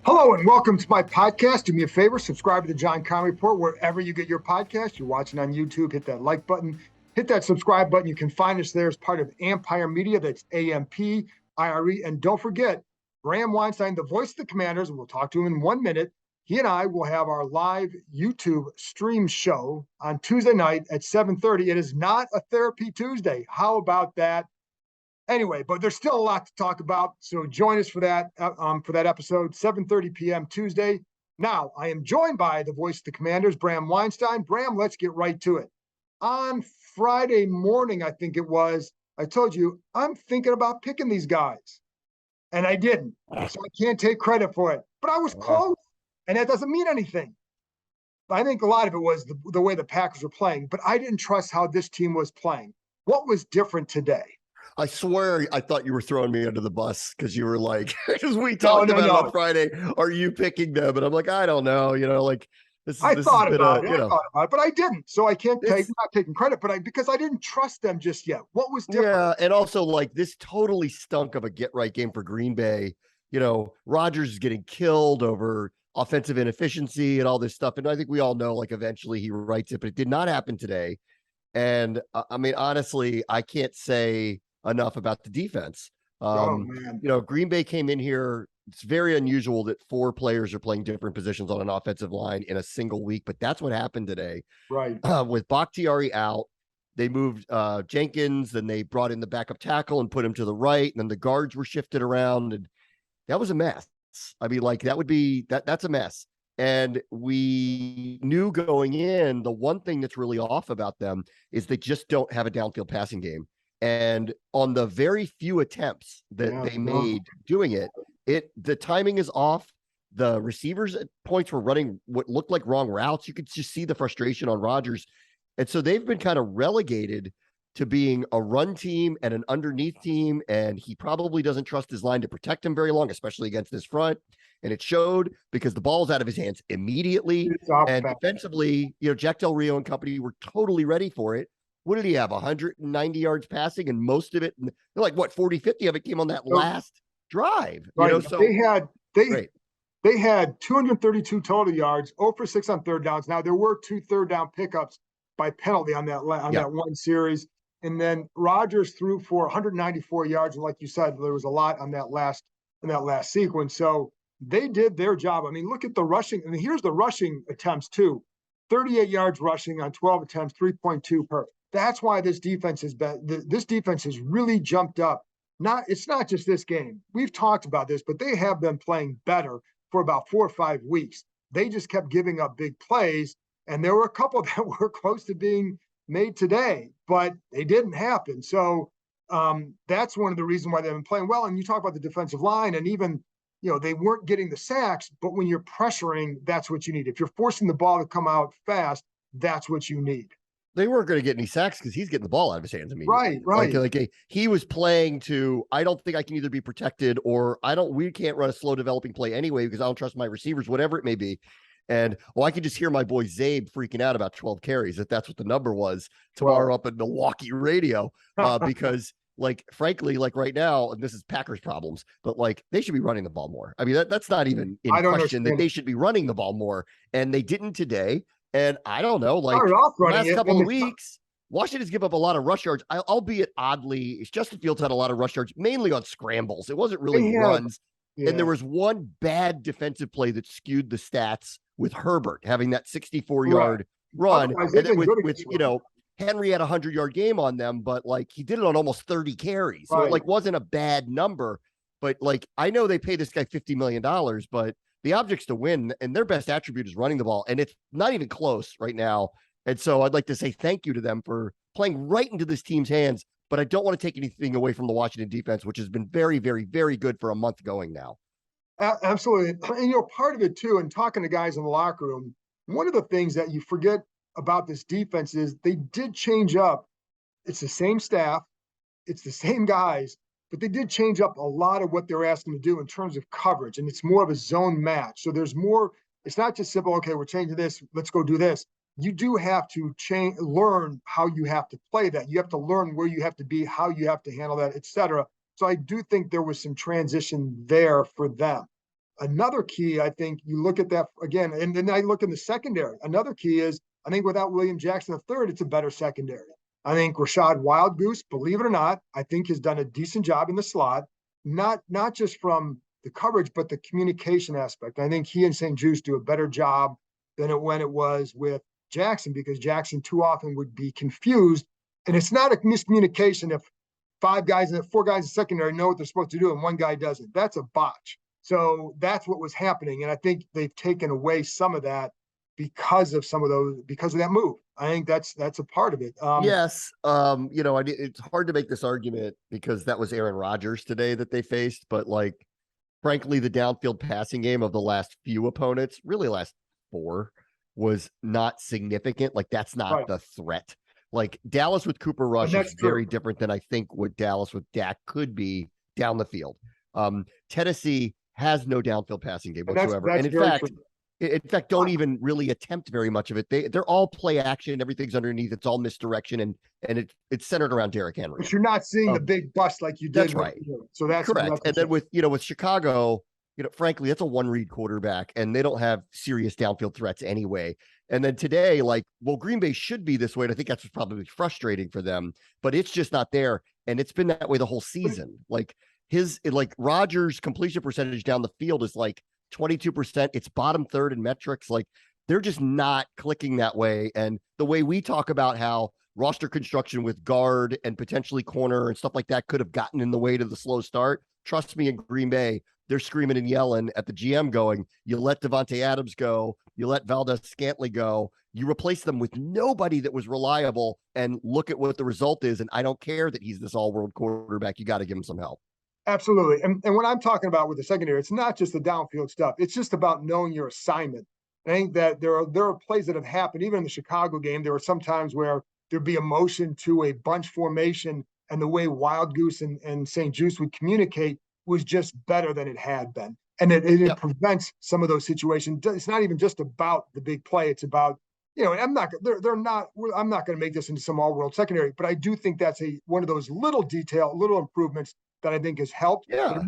Hello and welcome to my podcast. Do me a favor, subscribe to the John Keim Report wherever you get your podcast. You're watching on YouTube, hit that like button, hit that subscribe button. You can find us there as part of Empire Media. That's AMPIRE. And don't forget, Bram Weinstein, the voice of the Commanders, and we'll talk to him in 1 minute. He and I will have our live YouTube stream show on Tuesday night at 7:30. It is not a Therapy Tuesday. How about that? Anyway, but there's still a lot to talk about. So join us for that episode, 7:30 p.m. Tuesday. Now, I am joined by the voice of the Commanders, Bram Weinstein. Bram, let's get right to it. On Friday morning, I think it was, I told you, I'm thinking about picking these guys. And I didn't. So I can't take credit for it. But I was close. And that doesn't mean anything. I think a lot of it was the way the Packers were playing. But I didn't trust how this team was playing. What was different today? I swear I thought you were throwing me under the bus because you were like, because we talked about it on Friday. Are you picking them? And I'm like, I don't know. I thought about it, but I didn't. So I can't take, not taking credit, but because I didn't trust them just yet. What was different? Yeah, and also like this totally stunk of a get-right game for Green Bay. Rodgers is getting killed over offensive inefficiency and all this stuff. And I think we all know, like, eventually he writes it, but it did not happen today. And I mean, honestly, I can't say enough about the defense. Green Bay came in here. It's very unusual that 4 players are playing different positions on an offensive line in a single week, but that's what happened today. Right. With Bakhtiari out, they moved Jenkins, then they brought in the backup tackle and put him to the right, and then the guards were shifted around, and that was a mess. I mean, like that's a mess. And we knew going in, the one thing that's really off about them is they just don't have a downfield passing game. And on the very few attempts that they made doing it, the timing is off. The receivers at points were running what looked like wrong routes. You could just see the frustration on Rodgers. And so they've been kind of relegated to being a run team and an underneath team. And he probably doesn't trust his line to protect him very long, especially against this front. And it showed because the ball's out of his hands immediately. And defensively, Jack Del Rio and company were totally ready for it. What did he have? 190 yards passing, and most of it, like 40, 50 of it came on that last drive. Right. So they had 232 total yards, 0 for 6 on third downs. Now there were 2 third down pickups by penalty on that one series, and then Rodgers threw for 194 yards. And like you said, there was a lot on that last sequence. So they did their job. I mean, look at the rushing. I mean, here's the rushing attempts too: 38 yards rushing on 12 attempts, 3.2 per. That's why this defense has really jumped up. It's not just this game. We've talked about this, but they have been playing better for about 4 or 5 weeks. They just kept giving up big plays, and there were a couple that were close to being made today, but they didn't happen. So that's one of the reasons why they've been playing well. And you talk about the defensive line, and even they weren't getting the sacks, but when you're pressuring, that's what you need. If you're forcing the ball to come out fast, that's what you need. They weren't going to get any sacks because he's getting the ball out of his hands immediately. Right. He was playing to, I don't think I can either be protected or we can't run a slow developing play anyway because I don't trust my receivers, whatever it may be. And I can just hear my boy Zabe freaking out about 12 carries, if that's what the number was tomorrow up at Milwaukee radio. Because frankly, right now, and this is Packers problems, but they should be running the ball more. I mean, that's not even in question that they should be running the ball more. And they didn't today. And I don't know, last couple of weeks, Washington's given up a lot of rush yards, albeit oddly. Justin Fields had a lot of rush yards, mainly on scrambles. It wasn't really runs. Yeah. And there was one bad defensive play that skewed the stats with Herbert having that 64-yard run. And then with Henry had a 100-yard game on them, but he did it on almost 30 carries. So it wasn't a bad number. But I know they pay this guy $50 million, but the object's to win, and their best attribute is running the ball, and it's not even close right now. And so I'd like to say thank you to them for playing right into this team's hands, but I don't want to take anything away from the Washington defense, which has been very, very, very good for a month going now. Absolutely. And, part of it, too, and talking to guys in the locker room, one of the things that you forget about this defense is they did change up. It's the same staff. It's the same guys. But they did change up a lot of what they're asking to do in terms of coverage, and it's more of a zone match. So there's more. It's not just simple, okay, we're changing this, let's go do this. You do have to learn how you have to play that. You have to learn where you have to be, how you have to handle that, etc. So I do think there was some transition there for them. another key, I think you look at that again, and then I look in the secondary. Another key is I think without William Jackson III, it's a better secondary. I think Rashad Wildgoose, believe it or not, I think has done a decent job in the slot, not just from the coverage, but the communication aspect. I think he and St. Juste do a better job than when it was with Jackson, because Jackson too often would be confused. And it's not a miscommunication if four guys in the secondary know what they're supposed to do and one guy doesn't. That's a botch. So that's what was happening. And I think they've taken away some of that because of that move. I think that's a part of it. Yes. It's hard to make this argument because that was Aaron Rodgers today that they faced, but like, frankly, the downfield passing game of the last few opponents, really last 4, was not significant. Like, that's not the threat. Like, Dallas with Cooper Rush is very different than I think what Dallas with Dak could be down the field. Tennessee has no downfield passing game whatsoever. And in fact, don't even really attempt very much of it. They're all play action. Everything's underneath. It's all misdirection, and it's centered around Derrick Henry. But you're not seeing the big bust like you did. That's right. So that's correct. And then with Chicago, frankly, that's a one-read quarterback, and they don't have serious downfield threats anyway. And then today, Green Bay should be this way, and I think that's what's probably frustrating for them, but it's just not there. And it's been that way the whole season. Rodgers' completion percentage down the field is 22%. It's bottom third in metrics. They're just not clicking that way. And the way we talk about how roster construction with guard and potentially corner and stuff like that could have gotten in the way to the slow start. Trust me, in Green Bay, they're screaming and yelling at the GM going, you let Devontae Adams go, you let Valdez-Scantling go, you replace them with nobody that was reliable, and look at what the result is. And I don't care that he's this all-world quarterback. You got to give him some help. Absolutely. And what I'm talking about with the secondary, it's not just the downfield stuff. It's just about knowing your assignment. I think that there are plays that have happened, even in the Chicago game. There were some times where there'd be a motion to a bunch formation, and the way Wildgoose and St. Juste would communicate was just better than it had been. And it prevents some of those situations. It's not even just about the big play. It's about, I'm not going to make this into some all-world secondary, but I do think that's one of those little improvements that I think has helped. Yeah.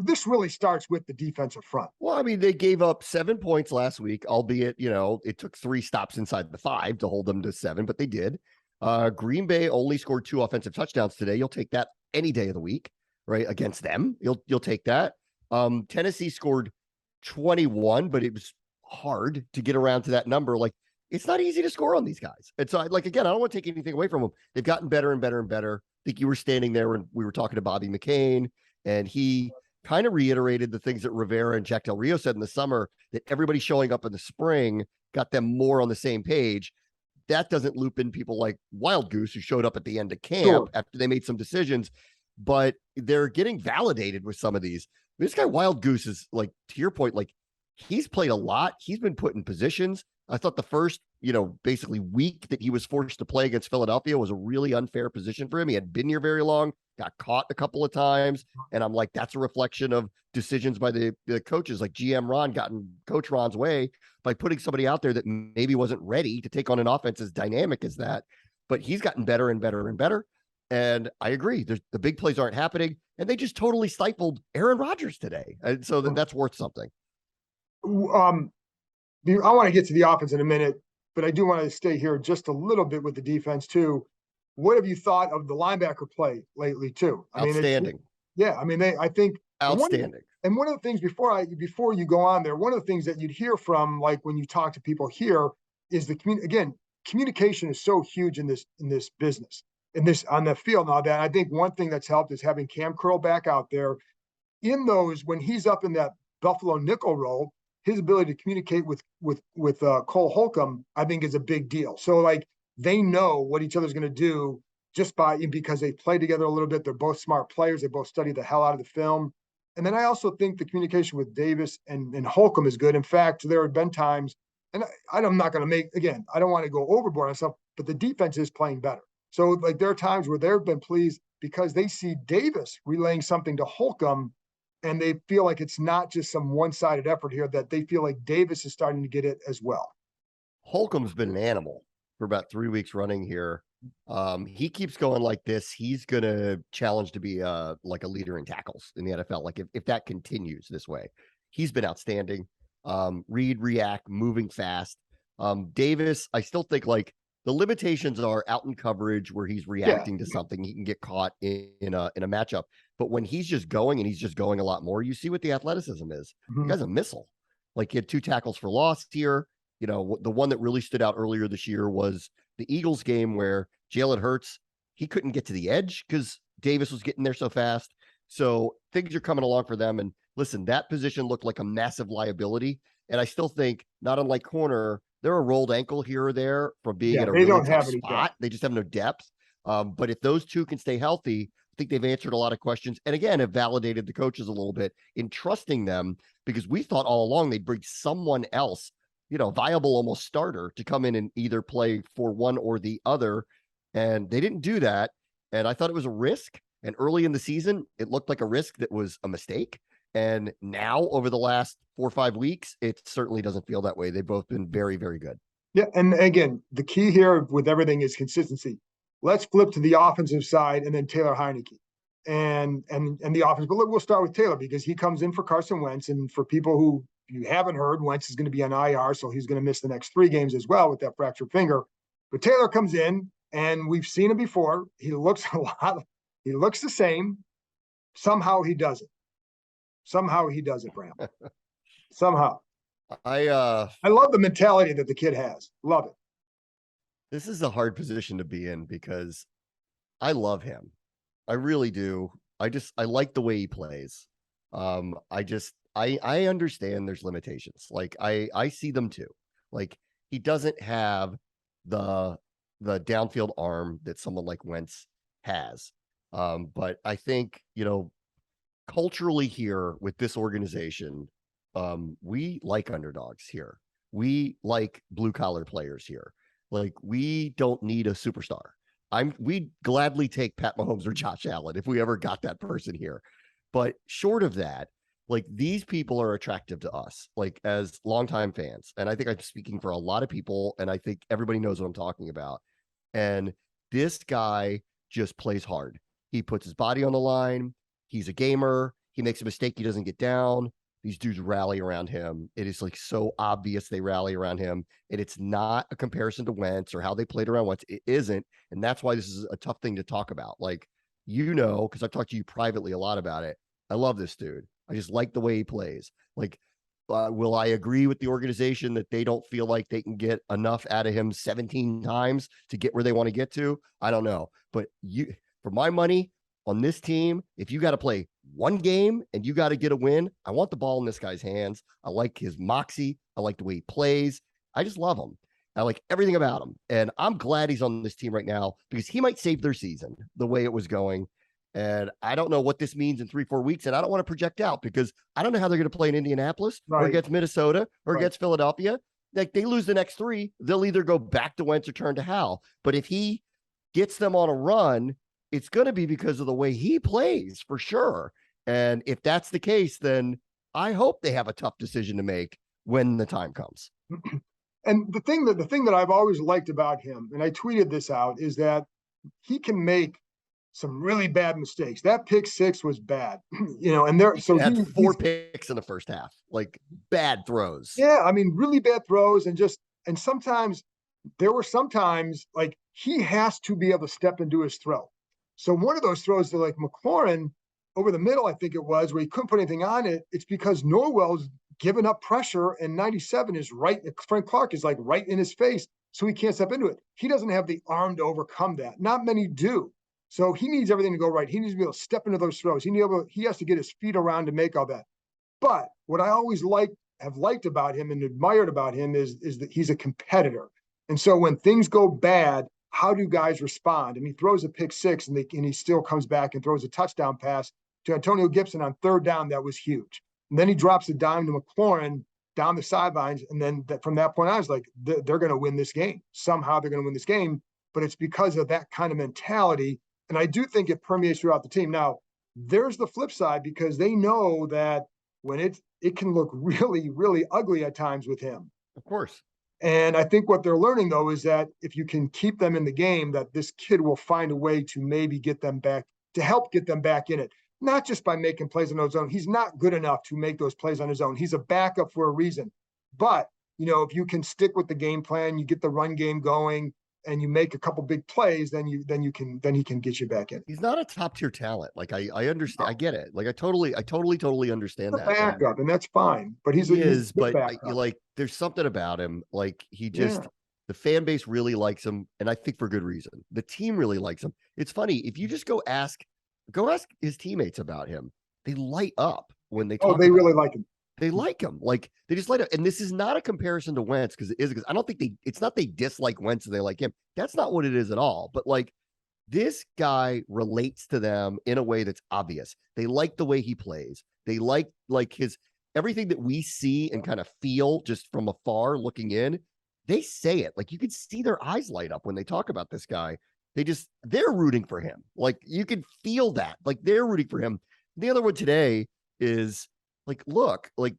This really starts with the defensive front. Well, I mean, they gave up 7 points last week, albeit, it took 3 stops inside the 5 to hold them to 7, but they did. Green Bay only scored 2 offensive touchdowns today. You'll take that any day of the week, right? Against them. You'll take that. Tennessee scored 21, but it was hard to get around to that number. It's not easy to score on these guys. And so, again, I don't want to take anything away from them. They've gotten better and better and better. I think you were standing there when we were talking to Bobby McCain, and he kind of reiterated the things that Rivera and Jack Del Rio said in the summer, that everybody showing up in the spring got them more on the same page. That doesn't loop in people like Wildgoose, who showed up at the end of camp after they made some decisions, but they're getting validated with some of these. This guy Wildgoose is, to your point, he's played a lot. He's been put in positions. I thought the first, basically week that he was forced to play against Philadelphia was a really unfair position for him. He hadn't been here very long, got caught a couple of times. And I'm like, that's a reflection of decisions by the coaches, like GM Ron got in Coach Ron's way by putting somebody out there that maybe wasn't ready to take on an offense as dynamic as that. But he's gotten better and better and better. And I agree. The big plays aren't happening. And they just totally stifled Aaron Rodgers today. And so that's worth something. I want to get to the offense in a minute, but I do want to stay here just a little bit with the defense too. What have you thought of the linebacker play lately too? Outstanding. I think outstanding. One of the things before you go on there, one of the things that you'd hear from, when you talk to people here, is communication is so huge in this business, on the field. Now, that I think one thing that's helped is having Cam Curl back out there in those, when he's up in that Buffalo nickel role. His ability to communicate with Cole Holcomb, I think, is a big deal. So they know what each other's going to do because they play together a little bit. They're both smart players. They both study the hell out of the film. And then I also think the communication with Davis and Holcomb is good. In fact, there have been times, and I'm not going to I don't want to go overboard on stuff, but the defense is playing better. So there are times where they've been pleased because they see Davis relaying something to Holcomb, and they feel like it's not just some one-sided effort here, that they feel like Davis is starting to get it as well. Holcomb's been an animal for about 3 weeks running here. He keeps going like this. He's going to challenge to be a leader in tackles in the NFL. If that continues this way, he's been outstanding. Read, react, moving fast. Davis, I still think like the limitations are out in coverage where he's reacting to something. He can get caught in a matchup. But when he's just going and he's just going a lot more, you see what the athleticism is. The guy's a missile. Like he had 2 tackles for loss here. You know, the one that really stood out earlier this year was the Eagles game where Jalen Hurts, he couldn't get to the edge because Davis was getting there so fast. So things are coming along for them. And listen, that position looked like a massive liability. And I still think, not unlike corner, they're a rolled ankle here or there from being in a really tough spot. They just have no depth. But if those two can stay healthy, I think they've answered a lot of questions. And again, have validated the coaches a little bit in trusting them, because we thought all along they'd bring someone else, you know, viable almost starter to come in and either play for one or the other. And they didn't do that. And I thought it was a risk. And early in the season, it looked like a risk that was a mistake. And now over the last 4 or 5 weeks, it certainly doesn't feel that way. They've both been very, very good. Yeah. And again, the key here with everything is consistency. Let's flip to the offensive side and then Taylor Heinicke and the offense. But look, we'll start with Taylor because he comes in for Carson Wentz. And for people who you haven't heard, Wentz is going to be on IR, so he's going to miss the next 3 games as well with that fractured finger. But Taylor comes in, and we've seen him before. He looks he looks the same. Somehow he does it. Somehow he does it, Bram. Somehow. I love the mentality that the kid has. Love it. This is a hard position to be in because I love him. I really do. I like the way he plays. I understand there's limitations. Like I see them too. Like he doesn't have the downfield arm that someone like Wentz has. But I think, you know, culturally here with this organization, we like underdogs here. We like blue collar players here. Like we don't need a superstar. We'd gladly take Pat Mahomes or Josh Allen if we ever got that person here. But short of that, like these people are attractive to us, like as longtime fans. And I think I'm speaking for a lot of people, and I think everybody knows what I'm talking about. And this guy just plays hard. He puts his body on the line. He's a gamer. He makes a mistake, he doesn't get down. These dudes rally around him. It is like so obvious they rally around him. And it's not a comparison to Wentz or how they played around Wentz. It isn't. And that's why this is a tough thing to talk about. Like, you know, because I've talked to you privately a lot about it. I love this dude. I just like the way he plays. Like, will I agree with the organization that they don't feel like they can get enough out of him 17 times to get where they want to get to? I don't know. But for my money on this team, if you got to play one game and you got to get a win, I want the ball in this guy's hands. I like his moxie. I like the way he plays. I just love him. I like everything about him. And I'm glad he's on this team right now because he might save their season the way it was going. And I don't know what this means in 3-4 weeks. And I don't want to project out because I don't know how they're going to play in Indianapolis or against Minnesota or against Philadelphia. Like they lose the next 3, they'll either go back to Wentz or turn to Hal. But if he gets them on a run, it's going to be because of the way he plays for sure. And if that's the case, then I hope they have a tough decision to make when the time comes. And the thing that I've always liked about him, and I tweeted this out, is that he can make some really bad mistakes. That pick 6 was bad, you know, and he had 4 picks in the first half, like bad throws. Yeah. I mean, really bad throws. And sometimes there were sometimes like he has to be able to step and do his throw. So one of those throws to like McLaurin over the middle, I think it was, where he couldn't put anything on it. It's because Norwell's given up pressure and 97 is right. Frank Clark is like right in his face. So he can't step into it. He doesn't have the arm to overcome that. Not many do. So he needs everything to go right. He needs to be able to step into those throws. He has to get his feet around to make all that. But what I always have liked about him and admired about him is that he's a competitor. And so when things go bad, how do guys respond? And he throws a pick 6 and he still comes back and throws a touchdown pass to Antonio Gibson on 3rd down. That was huge. And then he drops a dime to McLaurin down the sidelines. And then from that point on, I was like, they're going to win this game. Somehow they're going to win this game. But it's because of that kind of mentality. And I do think it permeates throughout the team. Now, there's the flip side because they know that when it can look really, really ugly at times with him. Of course. And I think what they're learning, though, is that if you can keep them in the game, that this kid will find a way to maybe get them back, to help get them back in it. not just by making plays on his own. He's not good enough to make those plays on his own. He's a backup for a reason. But, if you can stick with the game plan, you get the run game going, and you make a couple big plays, then he can get you back in. He's not a top tier talent. Like I understand, I get it. Like I totally understand that. Backup, and that's fine. But he's but there's something about him. Like he just, the fan base really likes him, and I think for good reason. The team really likes him. It's funny if you just go ask his teammates about him. They light up when they talk. Oh, they really like him. They like him. Like they just light up. And this is not a comparison to Wentz because I don't think it's not they dislike Wentz and they like him. That's not what it is at all. But like this guy relates to them in a way that's obvious. They like the way he plays. They like his everything that we see and kind of feel just from afar looking in. They say it. Like you could see their eyes light up when they talk about this guy. They're rooting for him. Like you can feel that. Like they're rooting for him. The other one today is like, look, like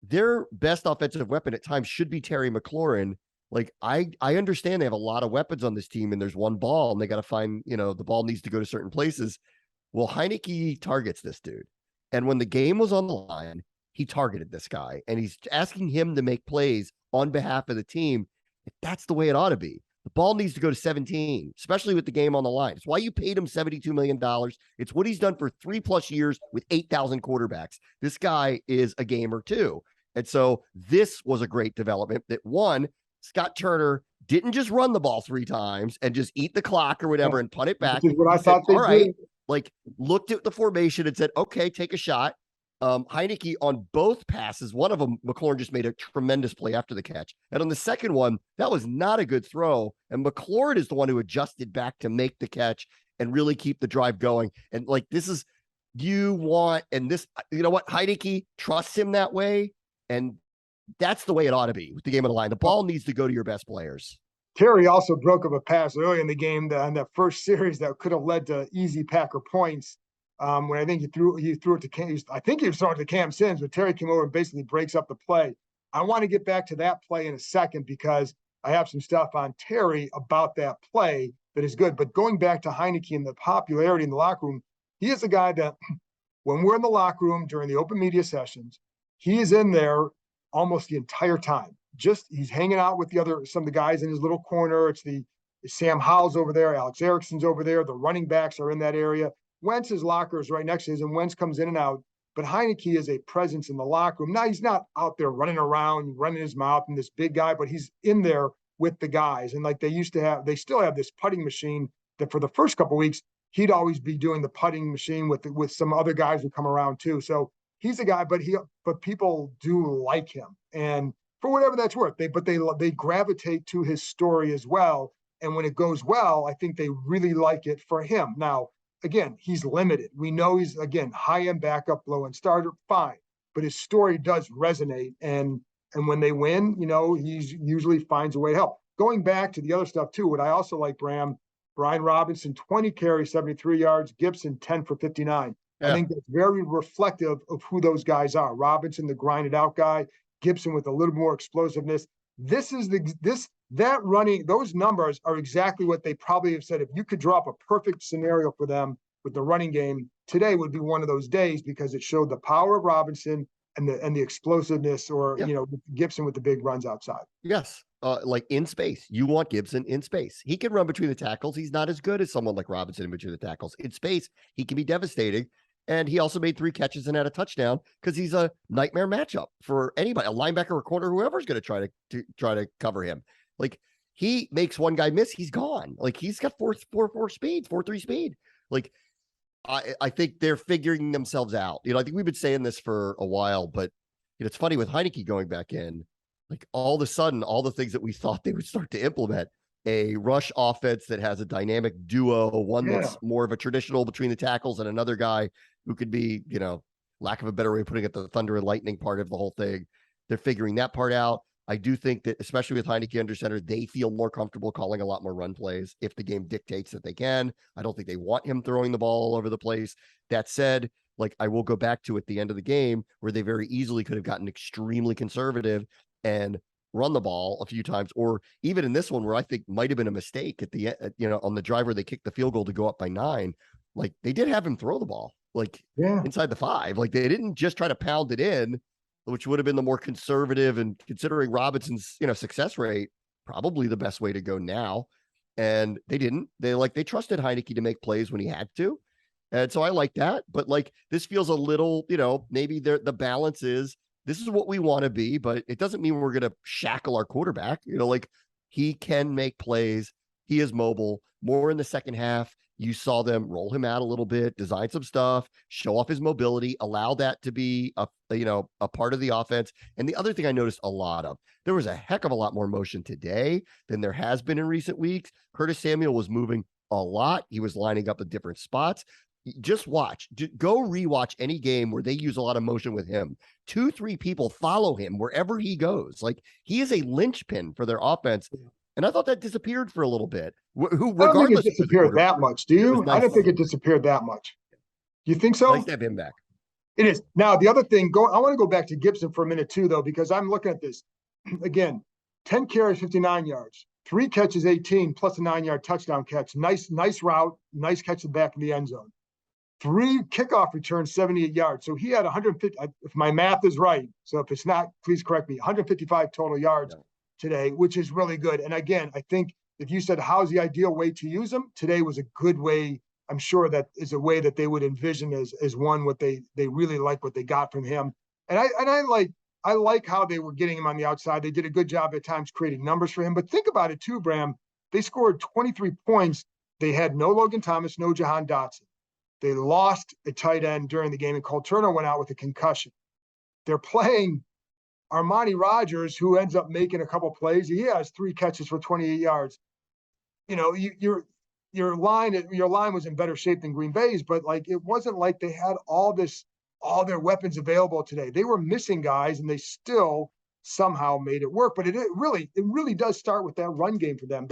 their best offensive weapon at times should be Terry McLaurin. Like I understand they have a lot of weapons on this team and there's one ball and they got to find, the ball needs to go to certain places. Well, Heinicke targets this dude. And when the game was on the line, he targeted this guy and he's asking him to make plays on behalf of the team. That's the way it ought to be. The ball needs to go to 17, especially with the game on the line. It's why you paid him $72 million. It's what he's done for 3+ years with 8,000 quarterbacks. This guy is a gamer too. And so this was a great development that one, Scott Turner didn't just run the ball 3 times and just eat the clock or whatever and punt it back. Which is what I thought they did. Like looked at the formation and said, okay, take a shot. Heinicke on both passes, one of them, McLaurin just made a tremendous play after the catch. And on the second one, that was not a good throw. And McLaurin is the one who adjusted back to make the catch and really keep the drive going. And like, this is, you know what? Heinicke trusts him that way. And that's the way it ought to be with the game on the line. The ball needs to go to your best players. Terry also broke up a pass early in the game on that first series that could have led to easy Packer points. When I think he threw it to Keim. I think he was throwing it to Cam Sims, but Terry came over and basically breaks up the play. I want to get back to that play in a second because I have some stuff on Terry about that play that is good. But going back to Heinicke and the popularity in the locker room, he is a guy that when we're in the locker room during the open media sessions, he is in there almost the entire time. Just he's hanging out with some of the guys in his little corner. It's Sam Howell's over there, Alex Erickson's over there. The running backs are in that area. Wentz's locker is right next to his, and Wentz comes in and out. But Heinicke is a presence in the locker room. Now, he's not out there running around, running his mouth, and this big guy, but he's in there with the guys. And like they still have this putting machine that for the first couple of weeks, he'd always be doing the putting machine with some other guys who come around too. So he's a guy, but people do like him. And for whatever that's worth, they gravitate to his story as well. And when it goes well, I think they really like it for him. Now, again, he's limited. We know he's, again, high-end backup, low-end starter, fine. But his story does resonate. And when they win, he usually finds a way to help. Going back to the other stuff, too, what I also like, Bram, Brian Robinson, 20 carries, 73 yards. Gibson, 10 for 59. Yeah. I think that's very reflective of who those guys are. Robinson, the grinded-out guy. Gibson with a little more explosiveness. Those numbers are exactly what they probably have said. If you could draw up a perfect scenario for them with the running game, today would be one of those days because it showed the power of Robinson and the explosiveness Gibson with the big runs outside. Yes. Like in space, you want Gibson in space. He can run between the tackles. He's not as good as someone like Robinson in between the tackles. In space, he can be devastating. And he also made 3 catches and had a touchdown because he's a nightmare matchup for anybody, a linebacker or corner, whoever's going to try to cover him. Like he makes one guy miss, he's gone. Like he's got 4.4 speed, 4.3 speed. Like I think they're figuring themselves out. I think we've been saying this for a while, but it's funny with Heinicke going back in, like all of a sudden, all the things that we thought they would start to implement, a rush offense that has a dynamic duo, one that's more of a traditional between the tackles and another guy who could be, lack of a better way of putting it, the thunder and lightning part of the whole thing. They're figuring that part out. I do think that, especially with Heinicke under center, they feel more comfortable calling a lot more run plays if the game dictates that they can. I don't think they want him throwing the ball all over the place. That said, like I will go back to at the end of the game where they very easily could have gotten extremely conservative and run the ball a few times, or even in this one where I think might have been a mistake at the end, on the drive where they kicked the field goal to go up by 9. Like they did have him throw the ball. like Yeah. inside the 5. Like they didn't just try to pound it in, which would have been the more conservative, and considering Robinson's, success rate, probably the best way to go now. And they didn't. They trusted Heinicke to make plays when he had to. And so I like that. But like this feels a little, maybe the balance is this is what we want to be, but it doesn't mean we're gonna shackle our quarterback. Like he can make plays, he is mobile. More in the second half, you saw them roll him out a little bit, design some stuff, show off his mobility, allow that to be a part of the offense. And the other thing I noticed a lot of, there was a heck of a lot more motion today than there has been in recent weeks. Curtis Samuel was moving a lot. He was lining up at different spots. Just watch, go rewatch any game where they use a lot of motion with him. 2-3 people follow him wherever he goes. Like he is a linchpin for their offense. And I thought that disappeared for a little bit. I don't think it disappeared that much, do you? Nice. I don't think it disappeared that much. You think so? Nice to have him back. It is. Now, the other thing, I want to go back to Gibson for a minute too, though, because I'm looking at this. Again, 10 carries, 59 yards, 3 catches, 18, plus a 9-yard touchdown catch. Nice route, nice catch in the back of the end zone. 3 kickoff returns, 78 yards. So he had 150, if my math is right. So if it's not, please correct me, 155 total yards today, which is really good. And again, I think if you said, how's the ideal way to use him? Today was a good way. I'm sure that is a way that they would envision as one, what they really like what they got from him. And I like how they were getting him on the outside. They did a good job at times creating numbers for him. But think about it too, Bram. They scored 23 points. They had no Logan Thomas, no Jahan Dotson. They lost a tight end during the game, and Cole Turner went out with a concussion. They're playing Armani Rogers, who ends up making a couple plays. He has 3 catches for 28 yards. Your line was in better shape than Green Bay's, but like it wasn't like they had all their weapons available today. They were missing guys, and they still somehow made it work. But it really does start with that run game for them.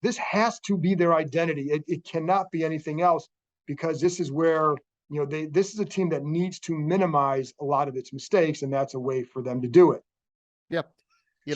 This has to be their identity. It cannot be anything else, because this is where this is a team that needs to minimize a lot of its mistakes, and that's a way for them to do it. Yep.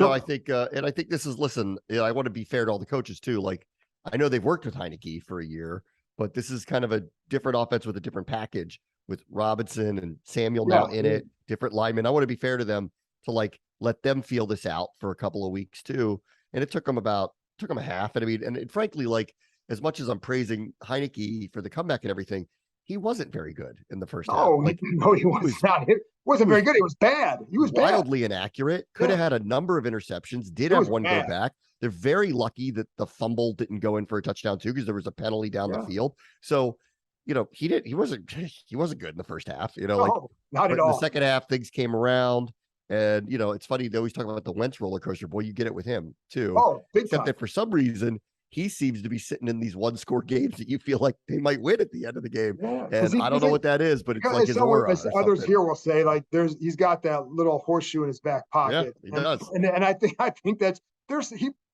I think, and I think this is, listen, I want to be fair to all the coaches too. Like, I know they've worked with Heinicke for a year, but this is kind of a different offense with a different package with Robinson and Samuel now in it, different linemen. I want to be fair to them to like let them feel this out for a couple of weeks too. And it took them a half. And I mean, and frankly, like as much as I'm praising Heinicke for the comeback and everything, he wasn't very good in the first half. No, he was not. It wasn't very good. It was bad. He was wildly inaccurate. Could have had a number of interceptions. Did have one go back. They're very lucky that the fumble didn't go in for a touchdown too, because there was a penalty down the field. So, he wasn't good in the first half. Not at all. In the second half, things came around, and it's funny. They always talk about the Wentz roller coaster. Boy, you get it with him too. Oh, big Except time. that for some reason, he seems to be sitting in these 1-score games that you feel like they might win at the end of the game. Yeah, and I don't know what that is, but it's like his aura. As others here will say, like he's got that little horseshoe in his back pocket. Yeah, he does. And I think that's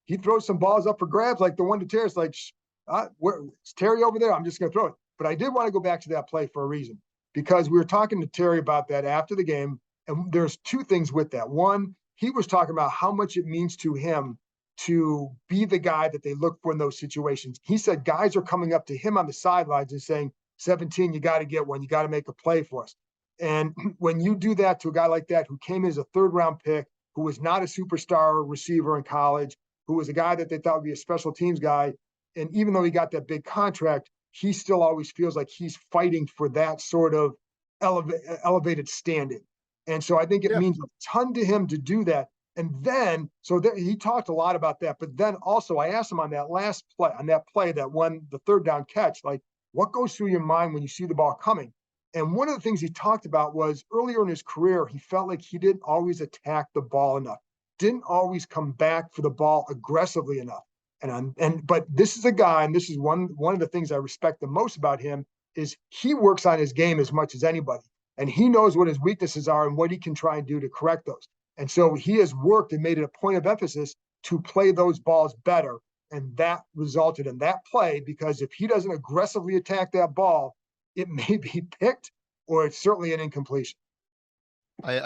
he throws some balls up for grabs, like the one to Terry. It's like, it's Terry over there. I'm just going to throw it. But I did want to go back to that play for a reason, because we were talking to Terry about that after the game, and there's 2 things with that. One, he was talking about how much it means to him to be the guy that they look for in those situations. He said guys are coming up to him on the sidelines and saying, 17, you got to get one. You got to make a play for us. And when you do that to a guy like that, who came in as a 3rd-round pick, who was not a superstar receiver in college, who was a guy that they thought would be a special teams guy, and even though he got that big contract, he still always feels like he's fighting for that sort of elevated standing. And so I think it means a ton to him to do that. And then, he talked a lot about that. But then also, I asked him on that last play, that one, the 3rd down catch, like, what goes through your mind when you see the ball coming? And one of the things he talked about was earlier in his career, he felt like he didn't always attack the ball enough, didn't always come back for the ball aggressively enough. But this is a guy, and this is one of the things I respect the most about him, is he works on his game as much as anybody. And he knows what his weaknesses are and what he can try and do to correct those. And so he has worked and made it a point of emphasis to play those balls better. And that resulted in that play, because if he doesn't aggressively attack that ball, it may be picked, or it's certainly an incompletion. I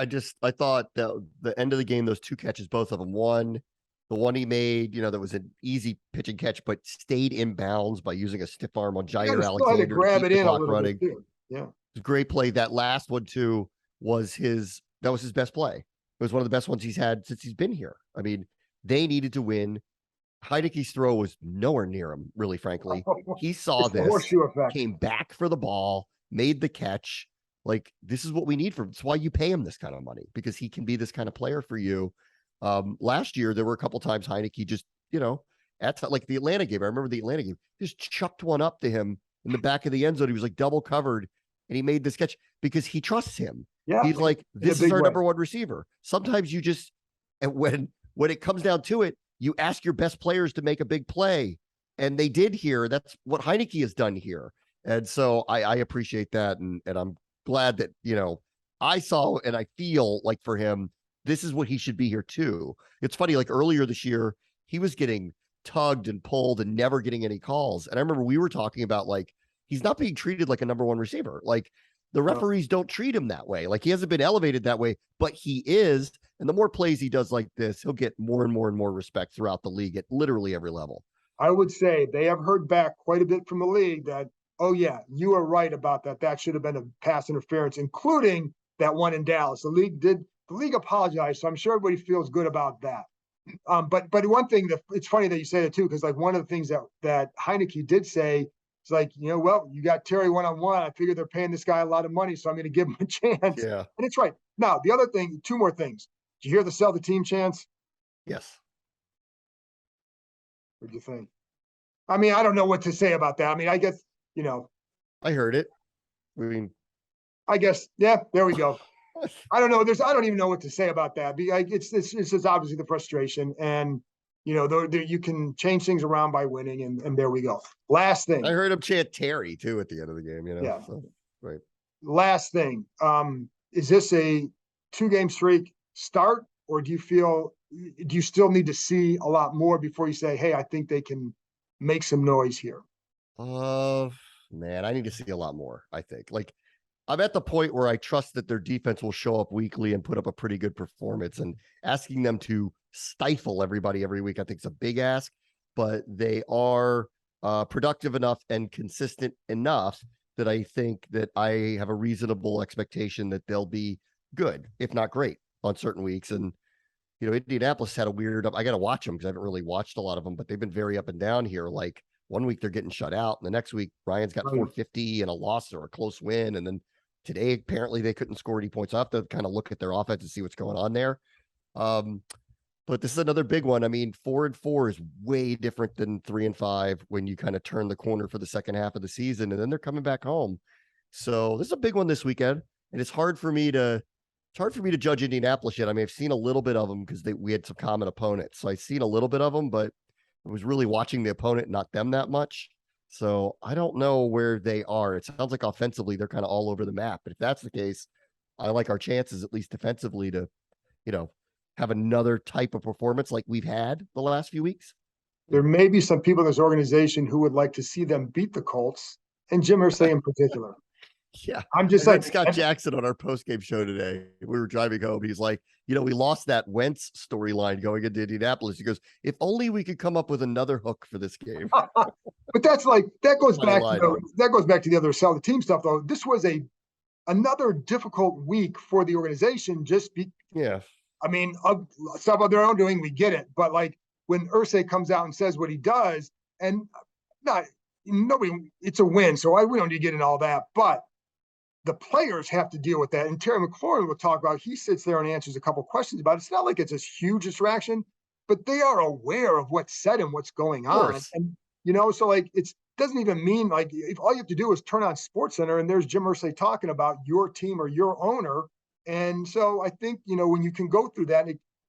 thought that the end of the game, those 2 catches, both of them, the one he made, that was an easy pitching catch, but stayed in bounds by using a stiff arm on Jair Alexander to grab to it keep in the a clock little running. bit too. Yeah. a great play. That last one too was his best play. It was one of the best ones he's had since he's been here. I mean, they needed to win. Heinicke's throw was nowhere near him, really, frankly. He saw It's the this, horseshoe effect. came back for the ball, made the catch. Like, this is what we need from him. It's why you pay him this kind of money, because he can be this kind of player for you. Last year, there were a couple times Heinicke just, like the Atlanta game. I remember the Atlanta game, just chucked one up to him in the back of the end zone. He was like double covered, and he made this catch because he trusts him. Yeah. He's like, this is our number one receiver. Sometimes you just, and when it comes down to it, you ask your best players to make a big play, and they did here. That's what Heinicke has done here. And so I appreciate that. And I'm glad that, I saw and I feel like for him, this is what he should be here too. It's funny, like earlier this year, he was getting tugged and pulled and never getting any calls. And I remember we were talking about, like, he's not being treated like a number one receiver. Like, the referees don't treat him that way. Like, he hasn't been elevated that way, but he is. And the more plays he does like this, he'll get more and more and more respect throughout the league at literally every level. I would say they have heard back quite a bit from the league that, oh yeah, you are right about that. That should have been a pass interference, including that one in Dallas. The league apologized, so I'm sure everybody feels good about that. But one thing that it's funny that you say that too, because like one of the things that Heinicke did say is like, well, you got Terry one-on-one. I figure they're paying this guy a lot of money, so I'm going to give him a chance. Yeah. And it's right. Now, the other thing, two more things. Did you hear the sell the team chance? Yes. What'd you think? I mean, I don't know what to say about that. I mean, I guess, I heard it. I mean, I guess, yeah, there we go. I don't know. I don't even know what to say about that. It's just obviously the frustration, and you can change things around by winning, and there we go. Last thing. I heard him chant Terry too at the end of the game. Yeah. So, right. Last thing. Is this a 2-game streak start, or do you still need to see a lot more before you say, hey, I think they can make some noise here? Man, I need to see a lot more. I think, like, I'm at the point where I trust that their defense will show up weekly and put up a pretty good performance, and asking them to stifle everybody every week, I think, is a big ask, but they are productive enough and consistent enough that I think that I have a reasonable expectation that they'll be good, if not great, on certain weeks. And, Indianapolis had a weird, I got to watch them because I haven't really watched a lot of them, but they've been very up and down here. Like, one week they're getting shut out, and the next week Ryan's got 450 and a loss or a close win. And then today, apparently they couldn't score any points. I'll have to kind of look at their offense and see what's going on there. But this is another big one. I mean, 4-4 is way different than 3-5 when you kind of turn the corner for the second half of the season, and then they're coming back home. So this is a big one this weekend, and it's hard for me to judge Indianapolis yet. I mean, I've seen a little bit of them because we had some common opponents, so I've seen a little bit of them, but I was really watching the opponent, not them that much. So I don't know where they are. It sounds like offensively they're kind of all over the map. But if that's the case, I like our chances, at least defensively, to, have another type of performance like we've had the last few weeks. There may be some people in this organization who would like to see them beat the Colts, and Jim Irsay in particular. Yeah. I'm just like Scott Jackson on our post-game show today. We were driving home. He's like, we lost that Wentz storyline going into Indianapolis. He goes, if only we could come up with another hook for this game. But that goes back to the other sell the team stuff, though. This was another difficult week for the organization. Yeah. I mean, stuff of their own doing, we get it. But like when Irsay comes out and says what he does, and it's a win, so we don't need to get into all that. But the players have to deal with that. And Terry McLaurin will talk about, he sits there and answers a couple questions about it. It's not like it's this huge distraction, but they are aware of what's said and what's going on. And, so like, it doesn't even mean like, if all you have to do is turn on SportsCenter and there's Jim Irsay talking about your team or your owner. And so I think, when you can go through that,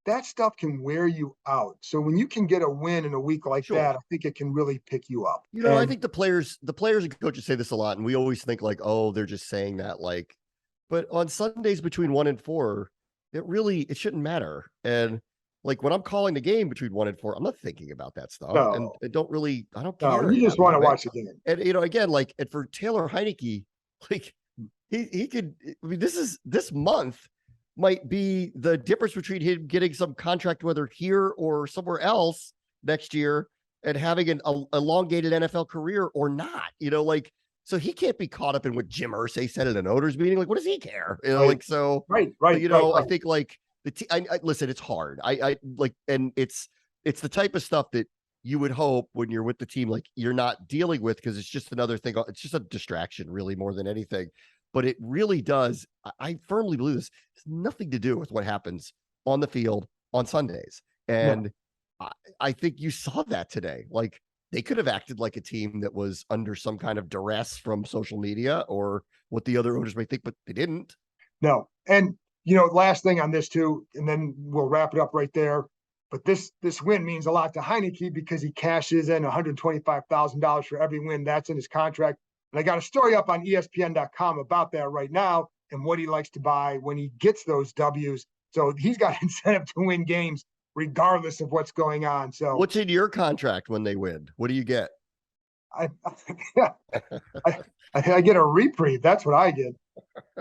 that stuff can wear you out. So when you can get a win in a week like that, I think it can really pick you up. I think the players and coaches say this a lot, and we always think like, oh, they're just saying that, like, but on Sundays between 1 and 4, it shouldn't matter. And like when I'm calling the game between 1 and 4, I'm not thinking about that stuff. No. And I don't care. No, you just want to watch the game. And again, like, and for Taylor Heinicke, like he could, I mean, this month might be the difference between him getting some contract, whether here or somewhere else next year, and having an elongated NFL career or not. Like, So he can't be caught up in what Jim Irsay said at an owners meeting. Like, what does he care? You know, Right. like, so, Right. I think like listen, it's hard. I like, and it's the type of stuff that you would hope when you're with the team, like you're not dealing with, because it's just another thing. It's just a distraction really more than anything, but it really does. I firmly believe this has nothing to do with what happens on the field on Sundays. And I think you saw that today. Like, they could have acted like a team that was under some kind of duress from social media or what the other owners may think, but they didn't. No. And, last thing on this too, and then we'll wrap it up right there. But this win means a lot to Heinicke because he cashes in $125,000 for every win. That's in his contract. And I got a story up on ESPN.com about that right now and what he likes to buy when he gets those W's. So he's got incentive to win games regardless of what's going on. So what's in your contract when they win? What do you get? I get a reprieve. That's what I get.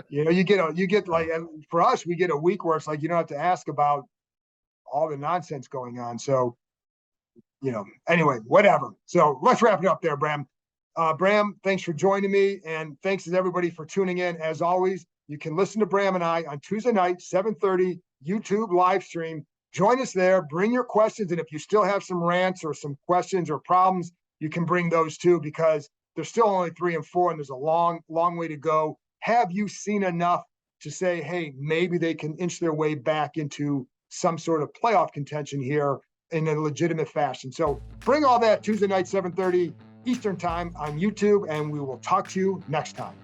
You get like, for us, we get a week where it's like, you don't have to ask about all the nonsense going on. So, anyway, whatever. So let's wrap it up there, Bram. Bram, thanks for joining me. And thanks to everybody for tuning in. As always, you can listen to Bram and I on Tuesday night, 7:30, YouTube live stream. Join us there. Bring your questions. And if you still have some rants or some questions or problems, you can bring those too, because there's still only 3 and 4 and there's a long, long way to go. Have you seen enough to say, hey, maybe they can inch their way back into some sort of playoff contention here in a legitimate fashion? So bring all that Tuesday night, 7:30 Eastern time on YouTube, and we will talk to you next time.